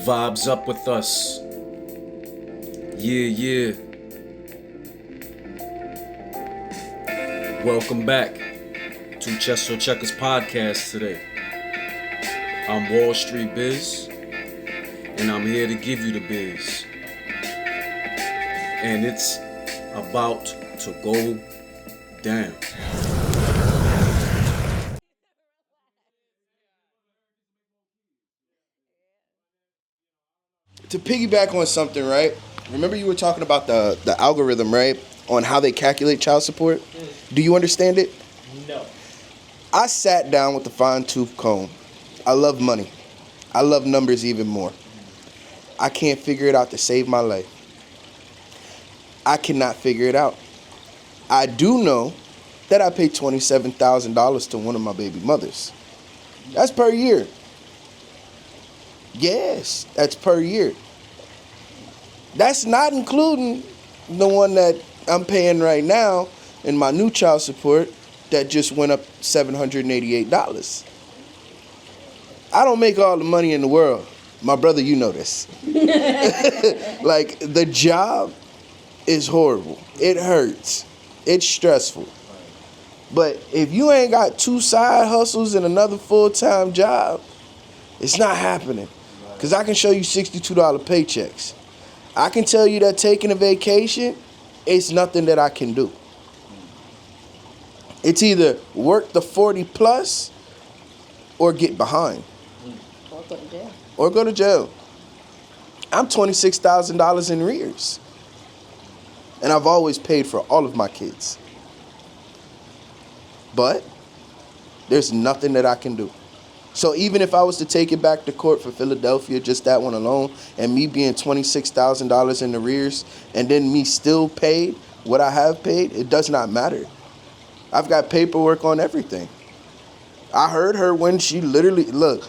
Vibes up with us. Yeah. Welcome back to Chess or Checkers podcast today. I'm Wall Street Biz, and I'm here to give you the biz. And it's about to go down. To piggyback on something, right? Remember you were talking about the algorithm, right? On how they calculate child support? Do you understand it? No. I sat down with a fine-tooth comb. I love money. I love numbers even more. I can't figure it out to save my life. I cannot figure it out. I do know that I pay $27,000 to one of my baby mothers. That's per year. Yes, that's per year. That's not including the one that I'm paying right now in my new child support that just went up $788. I don't make all the money in the world. My brother, you know this. Like, the job is horrible. It hurts. It's stressful. But if you ain't got 2 side hustles and another full-time job, it's not happening. Because I can show you $62 paychecks. I can tell you that taking a vacation, it's nothing that I can do. It's either work the 40 plus or get behind. Or go to jail. Or go to jail. I'm $26,000 in arrears. And I've always paid for all of my kids. But there's nothing that I can do. So even if I was to take it back to court for Philadelphia, just that one alone, and me being $26,000 in arrears, and then me still paid what I have paid, it does not matter. I've got paperwork on everything. I heard her when she literally, look,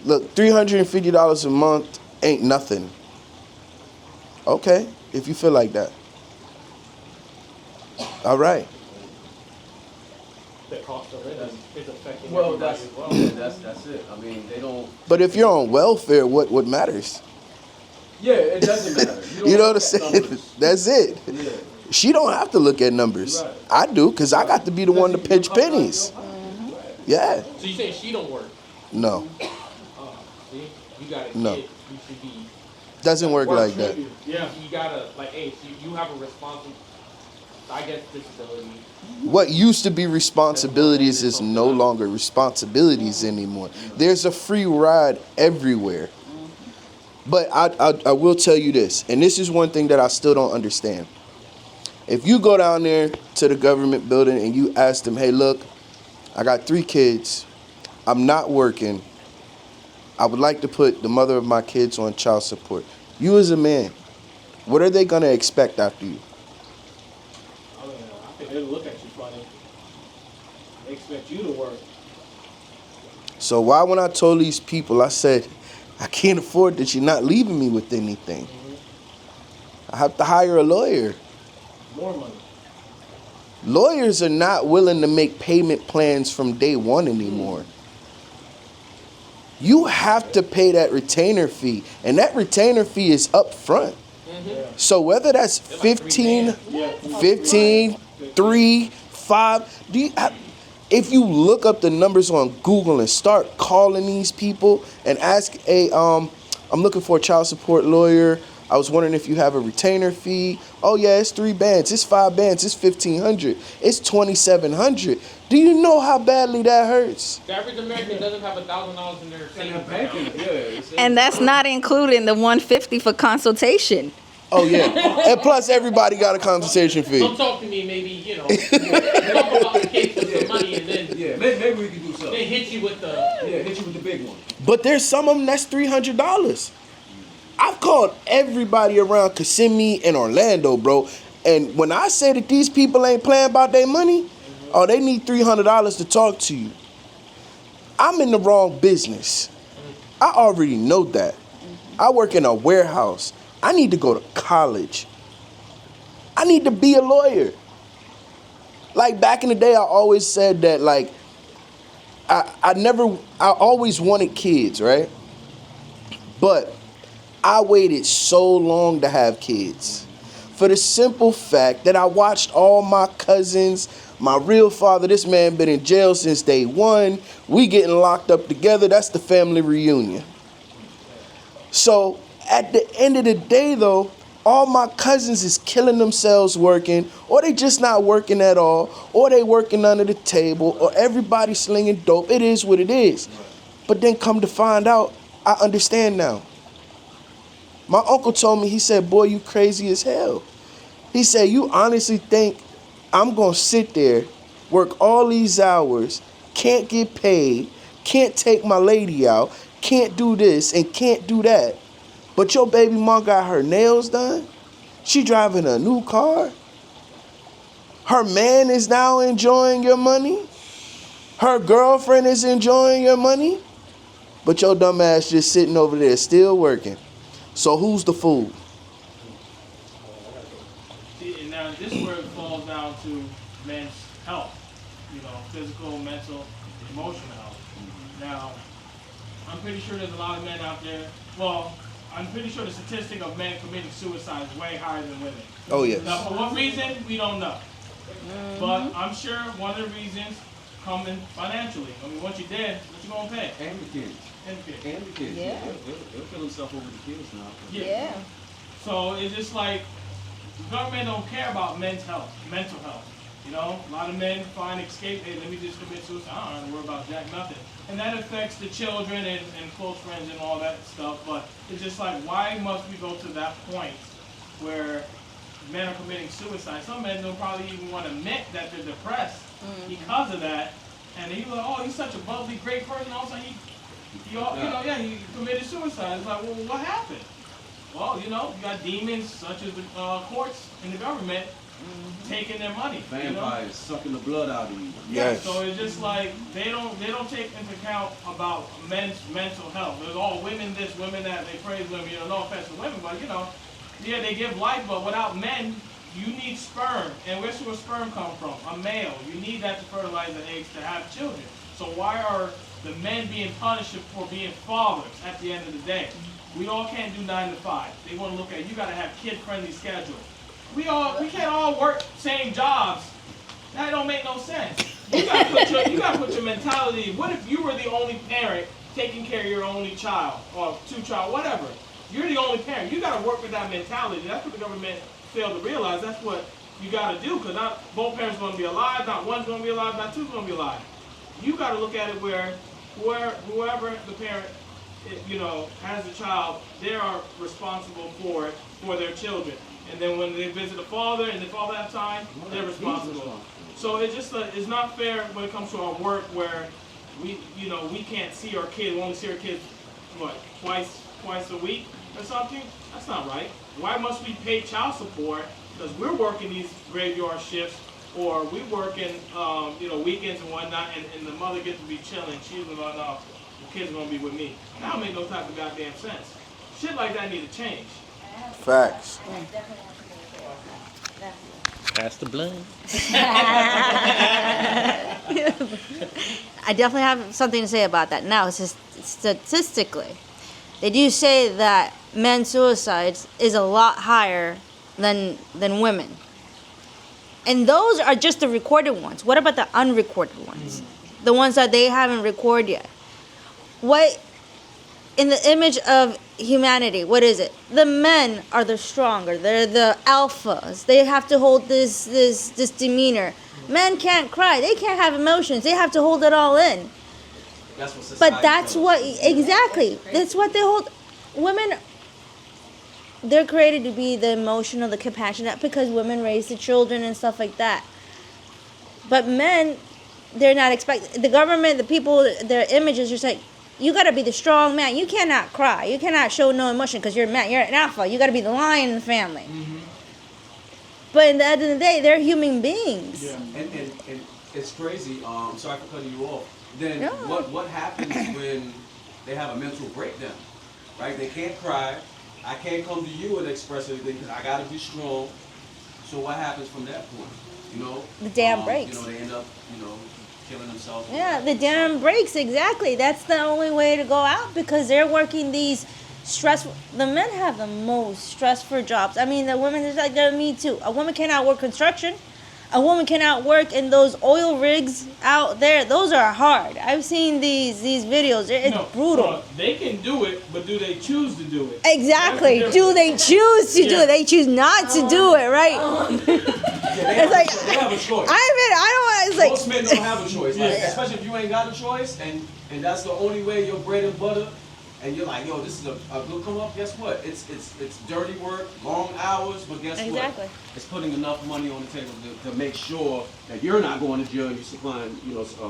$350 a month ain't nothing. Okay, if you feel like that. All right. The cost of it is affecting Well, everybody as well. that's it. I mean, they don't. But if you're on welfare, what matters? Yeah, it doesn't matter. You know what I'm saying? That's it. Yeah. She don't have to look at numbers. Right. I do, because I got to be the one to pinch pennies. Yeah. So you saying she don't work? No. See, you got a No. kid. You should be. Doesn't work like that. Yeah. You gotta hey, so you have a responsibility. I guess disability. What used to be responsibilities is no longer responsibilities anymore. There's a free ride everywhere. But I will tell you this, and this is one thing that I still don't understand. If you go down there to the government building and you ask them, hey, look, I got 3 kids. I'm not working. I would like to put the mother of my kids on child support. You as a man, what are they going to expect after you? I think they'll look at you funny. They expect you to work. So why when I told these people, I said, I can't afford that you're not leaving me with anything. I have to hire a lawyer. More money. Lawyers are not willing to make payment plans from day one anymore. You have to pay that retainer fee, and that retainer fee is up front. So whether that's 15, 3, 5, if you look up the numbers on Google and start calling these people and ask, hey, I'm looking for a child support lawyer. I was wondering if you have a retainer fee. Oh yeah, it's 3 bands, it's 5 bands, it's $1,500, it's $2,700. Do you know how badly that hurts? The average American doesn't have $1,000 in their savings account. And that's not including the $150 for consultation. Oh yeah, and plus everybody got a consultation fee. Don't talk to me, maybe, talk about the case with some money and then Maybe we can do something. they hit you with the big one. But there's some of them that's $300. I've called everybody around Kissimmee and Orlando, bro. And when I say that these people ain't playing about their money, oh, they need $300 to talk to you. I'm in the wrong business. I already know that. I work in a warehouse. I need to go to college. I need to be a lawyer. Like back in the day, I always said that like, I always wanted kids, right? But I waited so long to have kids. For the simple fact that I watched all my cousins, my real father, this man been in jail since day one. We getting locked up together. That's the family reunion. So at the end of the day, though, all my cousins is killing themselves working, or they just not working at all, or they working under the table, or everybody slinging dope. It is what it is. But then come to find out, I understand now. My uncle told me, he said, boy, you crazy as hell. He said, you honestly think I'm going to sit there, work all these hours, can't get paid, can't take my lady out, can't do this and can't do that, but your baby mom got her nails done? She driving a new car? Her man is now enjoying your money? Her girlfriend is enjoying your money? But your dumb ass just sitting over there still working. So who's the fool? See, and now this is where it falls down to men's health, physical, mental, emotional health. Now, I'm pretty sure there's a lot of men out there. Well, I'm pretty sure the statistic of men committing suicide is way higher than women. Oh, yes. Now, for what reason, we don't know. But I'm sure one of the reasons coming financially. I mean, once you're dead, what you gonna pay? And the kids. And the kids. And the kids. Yeah. They'll kill themselves over the kids now. Yeah. So it's just like the government don't care about men's health, mental health. A lot of men find escape. Hey, let me just commit suicide. I don't have to worry about jack nothing. And that affects the children and close friends and all that stuff. But it's just like, why must we go to that point where men are committing suicide? Some men don't probably even want to admit that they're depressed because of that. And he's like, oh, he's such a bubbly, great person. All of a sudden, he committed suicide. It's like, well, what happened? Well, you got demons such as the courts and the government taking their money. Vampires sucking the blood out of you. Yes. So it's just like they don't take into account about men's mental health. There's all women this, women that. They praise women. No offense to women, but they give life, but without men, you need sperm. And where's your sperm come from? A male. You need that to fertilize the eggs to have children. So why are the men being punished for being fathers at the end of the day? We all can't do 9 to 5. They want to look at, you got to have kid-friendly schedule. We can't all work same jobs. That don't make no sense. You got to put your mentality. What if you were the only parent taking care of your only child or 2 child, whatever? You're the only parent. You got to work with that mentality. That's what the government failed to realize. That's what you got to do, because not both parents are going to be alive. Not one's going to be alive. Not two's going to be alive. You got to look at it where whoever the parent has a child, they are responsible for it, for their children. And then when they visit the father and the father has time, they're responsible. So it's just it's not fair when it comes to our work where we can't see our kids. We only see our kids twice a week or something. That's not right. Why must we pay child support because we're working these graveyard shifts, or we working weekends and whatnot, and the mother gets to be chilling. She's going, no, the kids are going to be with me. That don't make no type of goddamn sense. Shit like that need to change. Facts. Pass the blunt. I definitely have something to say about that. Now, statistically, they do say that men's suicides is a lot higher than women. And those are just the recorded ones. What about the unrecorded ones? The ones that they haven't recorded yet? What, in the image of humanity, what is it? The men are the stronger. They're the alphas. They have to hold this demeanor. Men can't cry. They can't have emotions. They have to hold it all in. That's what society But that's tells what, us. exactly. That's what they hold. Women, they're created to be the emotional, the compassionate, because women raise the children and stuff like that. But men, they're not expected. The government, the people, their images just like, you got to be the strong man. You cannot cry. You cannot show no emotion because you're a man. You're an alpha. You got to be the lion in the family. Mm-hmm. But at the end of the day, they're human beings. Yeah, and it's crazy. Sorry for cutting you off. Then No. what happens when they have a mental breakdown? Right? They can't cry. I can't come to you and express anything because I got to be strong. So what happens from that point? The dam breaks. They end up, killing themselves. Yeah, the dam breaks, exactly. That's the only way to go out because they're working these stressful. The men have the most stressful jobs. I mean, the women is like they're me too. A woman cannot work construction. A woman cannot work in those oil rigs out there. Those are hard. I've seen these videos. It's brutal. They can do it, but do they choose to do it? Exactly. Do they choose to do it? They choose not to do it, right? It's like they have a choice. I don't. It's like Most men don't have a choice, like, especially if you ain't got a choice, and that's the only way your bread and butter. And you're like, yo, this is a good come up. Guess what? It's dirty work, long hours, but guess Exactly. what? It's putting enough money on the table to make sure that you're not going to jail and you're supplying,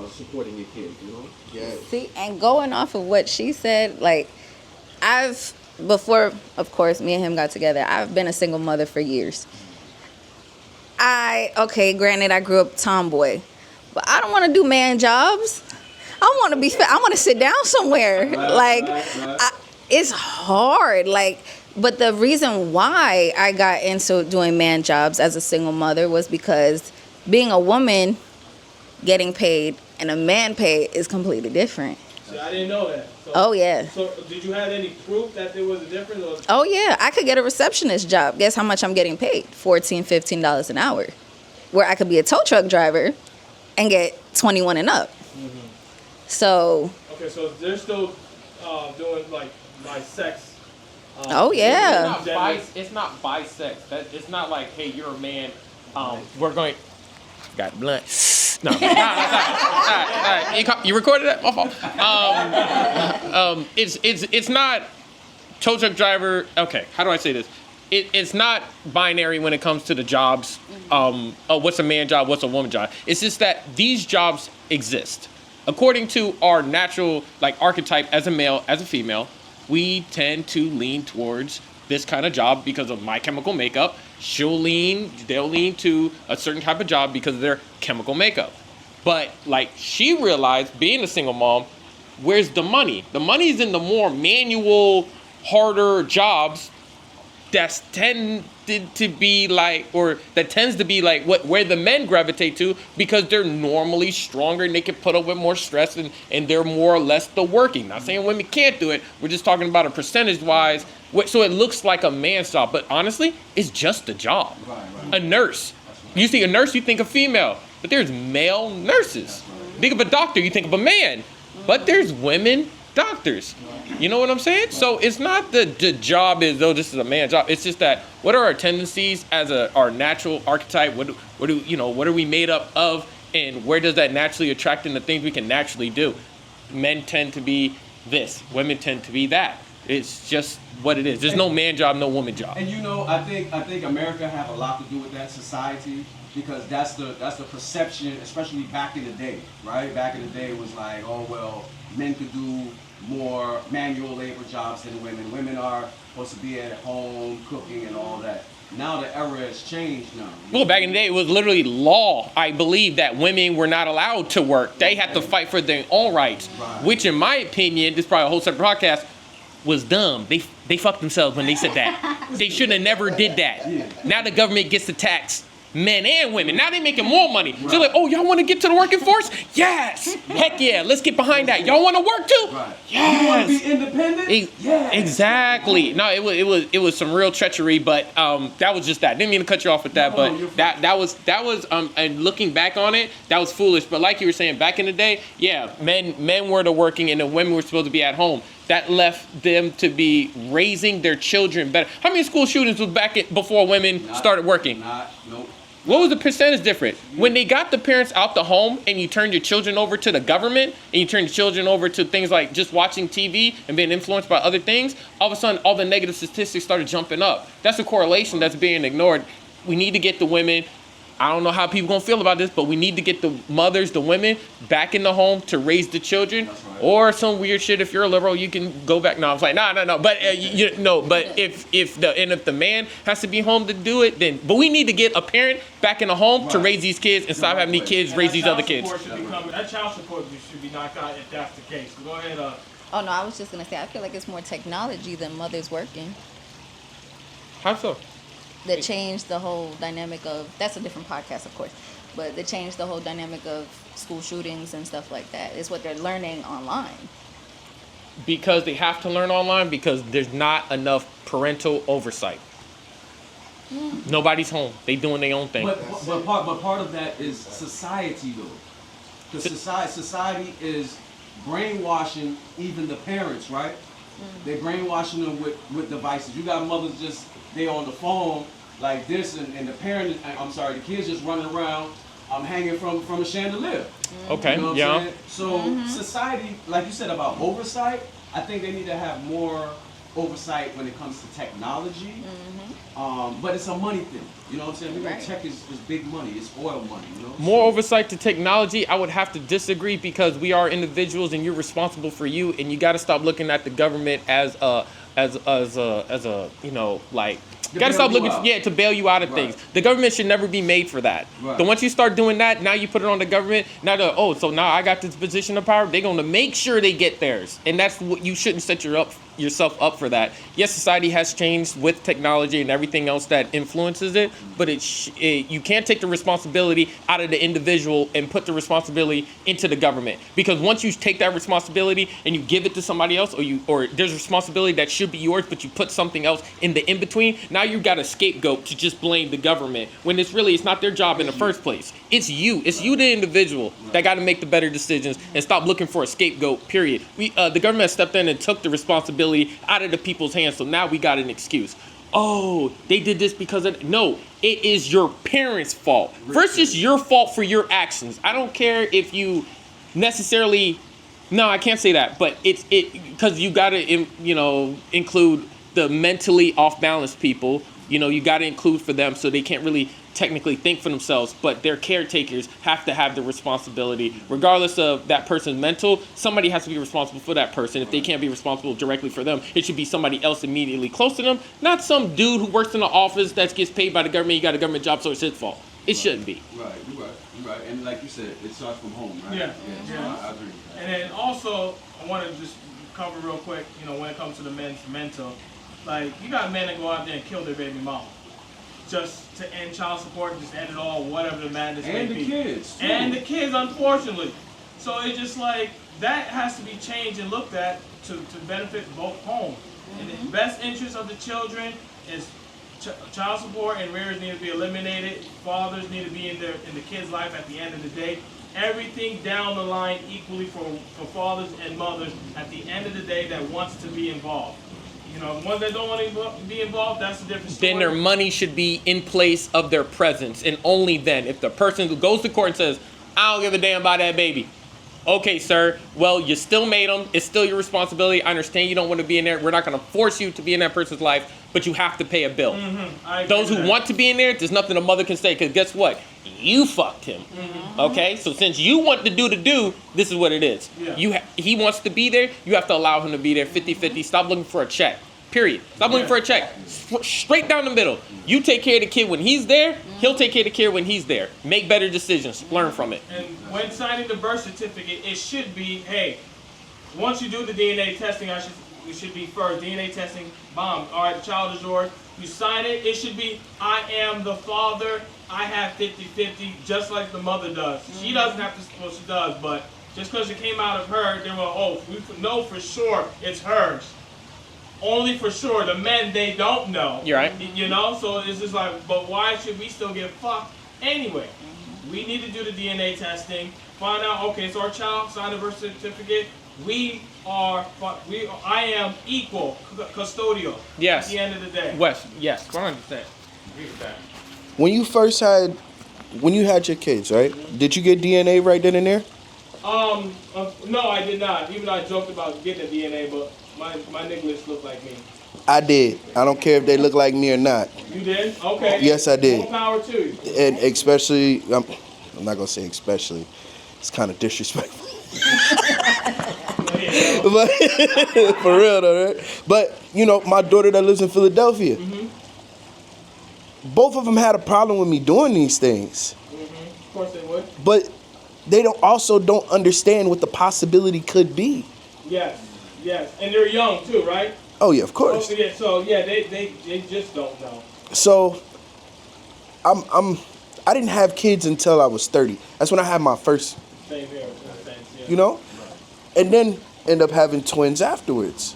supporting your kid. You know. Yeah. See, and going off of what she said, like, before, of course, me and him got together, I've been a single mother for years. Granted, I grew up tomboy, but I don't want to do man jobs. I want to sit down somewhere. It's hard. But the reason why I got into doing man jobs as a single mother was because being a woman getting paid and a man paid is completely different. See, I didn't know that. So, Oh, yeah. So did you have any proof that there was a difference? Or? Oh, yeah. I could get a receptionist job. Guess how much I'm getting paid? $14, $15 an hour. Where I could be a tow truck driver and get 21 and up. So. Okay, so they're still doing like by sex. Oh yeah. It's not by sex. It's not like, hey, you're a man. We're going. Got blunt. No. All right. You recorded that? My fault. It's not tow truck driver. Okay. How do I say this? It's not binary when it comes to the jobs. What's a man job? What's a woman job? It's just that these jobs exist. According to our natural archetype as a male, as a female, we tend to lean towards this kind of job because of my chemical makeup. They'll lean to a certain type of job because of their chemical makeup. But she realized, being a single mom, where's the money? The money's in the more manual, harder jobs that tends to be where the men gravitate to because they're normally stronger and they can put up with more stress and they're more or less the working. Not saying women can't do it. We're just talking about a percentage wise. So it looks like a man's job, but honestly, it's just a job. Right. A nurse. You see a nurse, you think of female, but there's male nurses. Think of a doctor, you think of a man, but there's women doctors. You know what I'm saying? So it's not the job is, this is a man's job. It's just that what are our tendencies as our natural archetype? What are we made up of? And where does that naturally attract in the things we can naturally do? Men tend to be this. Women tend to be that. It's just what it is. There's no man job, no woman job. And I think America have a lot to do with that, society, because that's the perception, especially back in the day, right? Back in the day, it was like, oh well, men could do more manual labor jobs than women. Women are supposed to be at home cooking and all that. Now the era has changed now. Well, back in the day, it was literally law, I believe, that women were not allowed to work. They had to fight for their own rights, which in my opinion, this is probably a whole separate podcast, was dumb. They fucked themselves when they said that. They should have never did that. Now the government gets to tax men and women. Now they making more money. So they're like, oh, y'all want to get to the working force? Yes. Heck yeah. Let's get behind that. Y'all want to work too? Right. Yes. You want to be independent? Yeah. Exactly. No, it was some real treachery, but that was just that. Didn't mean to cut you off with that, but that was and looking back on it, that was foolish. But like you were saying, back in the day, yeah, men were the working and the women were supposed to be at home. That left them to be raising their children better. How many school shootings was before women started working? Nope. What was the percentage different? When they got the parents out the home and you turned your children over to the government and you turned your children over to things like just watching TV and being influenced by other things, all of a sudden all the negative statistics started jumping up. That's a correlation that's being ignored. We need to get the women, I don't know how people gonna feel about this, but we need to get the mothers, the women, back in the home to raise the children. Right. Or some weird shit. If you're a liberal, you can go back. No, I'm like, no. But But if the man has to be home to do it, then. But we need to get a parent back in the home to raise these kids and stop having these kids raise these other kids. That child support should be knocked out if that's the case. Go ahead. Oh no, I was just gonna say I feel like it's more technology than mothers working. How so? That changed the whole dynamic of, that's a different podcast of course, but they changed the whole dynamic of school shootings and stuff like that. It's what they're learning online. because they have to learn online because there's not enough parental oversight. Nobody's home. They doing their own thing. But part of that is society though, because society is brainwashing even the parents, right? They're brainwashing them with devices. You got mothers just they on the phone like this, and the parent, the kids just running around, hanging from a chandelier. Okay, You know what yeah. I'm saying? So society, like you said about oversight, I think they need to have more oversight when it comes to technology. But it's a money thing. You know what I'm saying? We're gonna check is big money. It's oil money. You know. More oversight to technology, I would have to disagree because we are individuals and you're responsible for you, and you got to stop looking at the government as a you know, like. You gotta stop looking to bail you out of things. The government should never be made for that. But once you start doing that, now you put it on the government. Now so now I got this position of power. They're gonna make sure they get theirs, and that's what you shouldn't set yourself up for that. Yes, society has changed with technology and everything else that influences it, but you can't take the responsibility out of the individual and put the responsibility into the government. Because once you take that responsibility and you give it to somebody else, or there's a responsibility that should be yours, but you put something else in the in-between, now you've got a scapegoat to just blame the government when it's not their job in the first place. It's you, the individual, that got to make the better decisions and stop looking for a scapegoat, period. The government has stepped in and took the responsibility out of the people's hands, so now we got an excuse. Oh, they did this because of... No, it is your parents' fault. First, it's your fault for your actions. I don't care if you necessarily... No, I can't say that, but it's because you got to, include the mentally off-balance people. You got to include for them so they can't really technically think for themselves, but their caretakers have to have the responsibility. Regardless of that person's mental, somebody has to be responsible for that person. If they can't be responsible directly for them, it should be somebody else immediately close to them, not some dude who works in the office that gets paid by the government. He got a government job, so it's his fault. It shouldn't be. Right, you're right. And like you said, it starts from home, right? Yeah. So I agree with that. And then also, I want to just cover real quick, when it comes to the men's mental, like, you got men that go out there and kill their baby mama just to end child support, just end it all, whatever the madness may be. And the kids, too. And the kids, unfortunately. So it's just like, that has to be changed and looked at to benefit both homes. In the best interest of the children is child support and rears need to be eliminated. Fathers need to be in the kids' life at the end of the day. Everything down the line equally for fathers and mothers at the end of the day that wants to be involved. Ones that don't want to be involved, that's a different story. Then their money should be in place of their presence, and only then. If the person who goes to court and says, I don't give a damn about that baby. Okay, sir, well, you still made them. It's still your responsibility. I understand you don't want to be in there. We're not going to force you to be in that person's life, but you have to pay a bill. Those who want to be in there, there's nothing a mother can say, because guess what? You fucked him. Okay? So since you want to do, this is what it is. Yeah. He wants to be there. You have to allow him to be there 50-50. Stop looking for a check. Period. Stop looking for a check. Straight down the middle. You take care of the kid when he's there. He'll take care of the kid when he's there. Make better decisions. Learn from it. And when signing the birth certificate, it should be, hey, once you do the DNA testing, it should be first DNA testing. Bomb. All right, the child is yours. You sign it. It should be, I am the father. I have 50-50, just like the mother does. She doesn't have to. Well, she does, but just because it came out of her, they were, we know for sure it's hers. Only for sure. The men, they don't know. You're right. So it's just like, but why should we still get fucked anyway? We need to do the DNA testing. Find out, okay, so our child signed a birth certificate. I am equal, custodial. Yes. At the end of the day. Wes, yes, 100%. When you had your kids, right? Did you get DNA right then and there? No, I did not. Even though I joked about getting a DNA, but my niggas look like me. I did. I don't care if they look like me or not. You did? Okay. Yes, I did. More power to you. And especially, I'm not gonna say especially. It's kind of disrespectful. But for real though, right? But my daughter that lives in Philadelphia, both of them had a problem with me doing these things. Of course they would. But they don't understand what the possibility could be. Yes, and they're young too, right? Oh yeah, of course. They just don't know. So, I didn't have kids until I was 30. That's when I had my first. Same here. And end up having twins afterwards.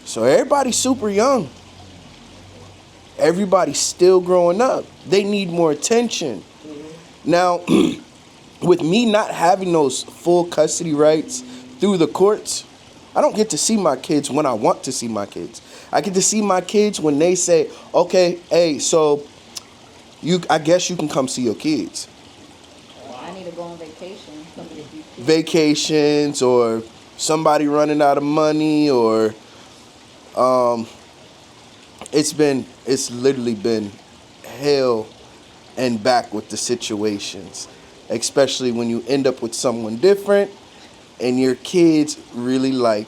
So everybody's super young. Everybody's still growing up. They need more attention. Now, with me not having those full custody rights through the courts, I don't get to see my kids when I want to see my kids. I get to see my kids when they say, okay, hey, so I guess you can come see your kids. I need to go on vacation. Vacations, or somebody running out of money, or it's literally been hell and back with the situations, especially when you end up with someone different and your kids really like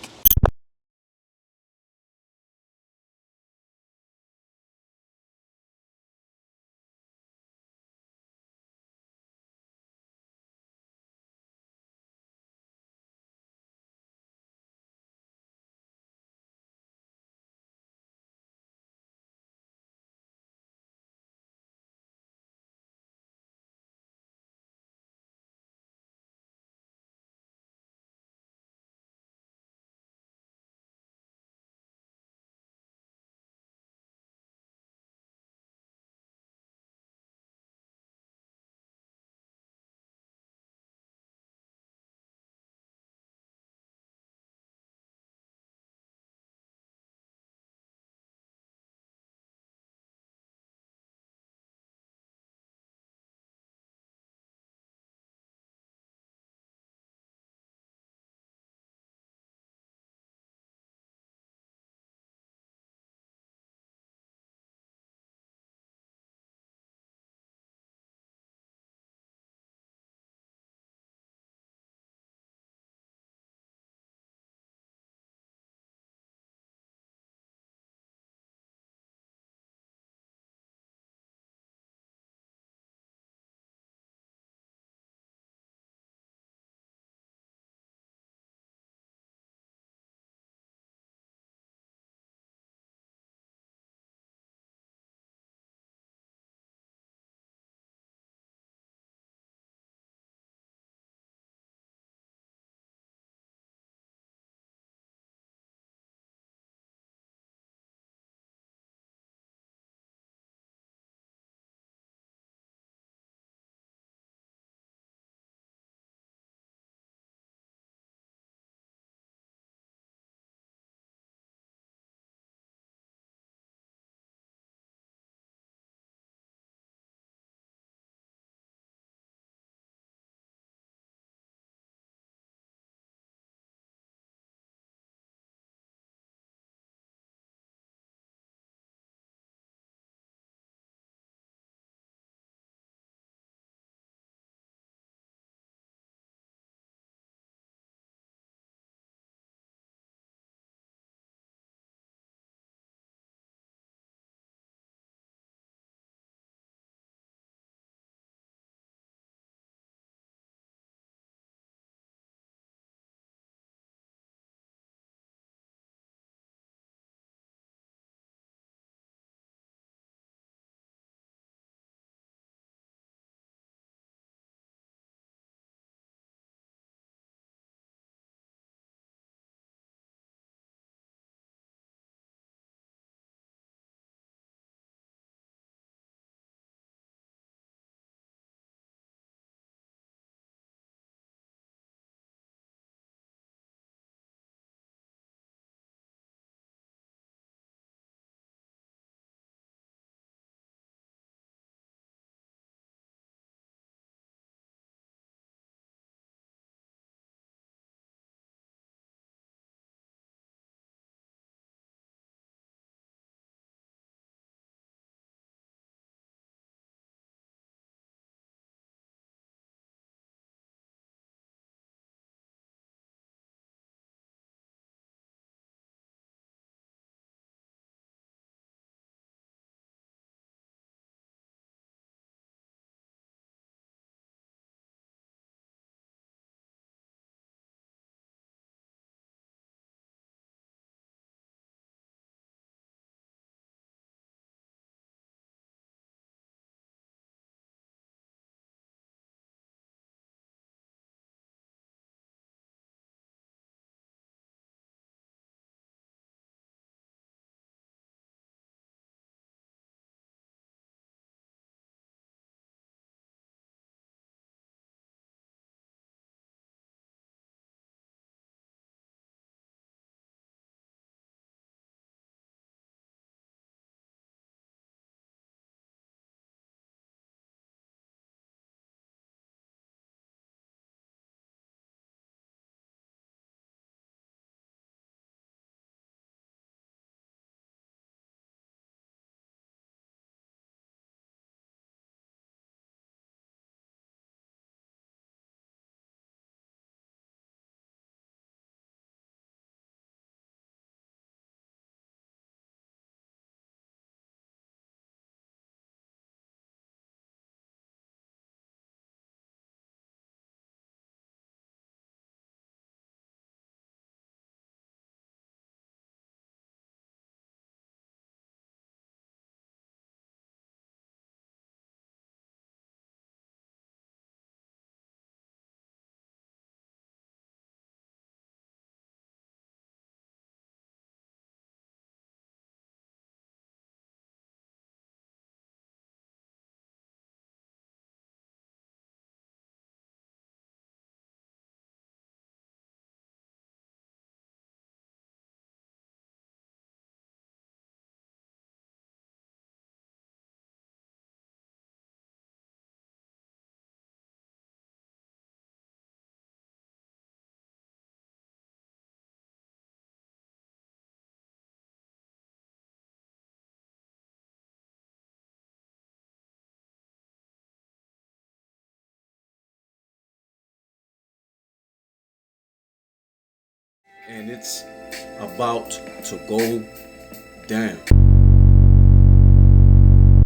and it's about to go down.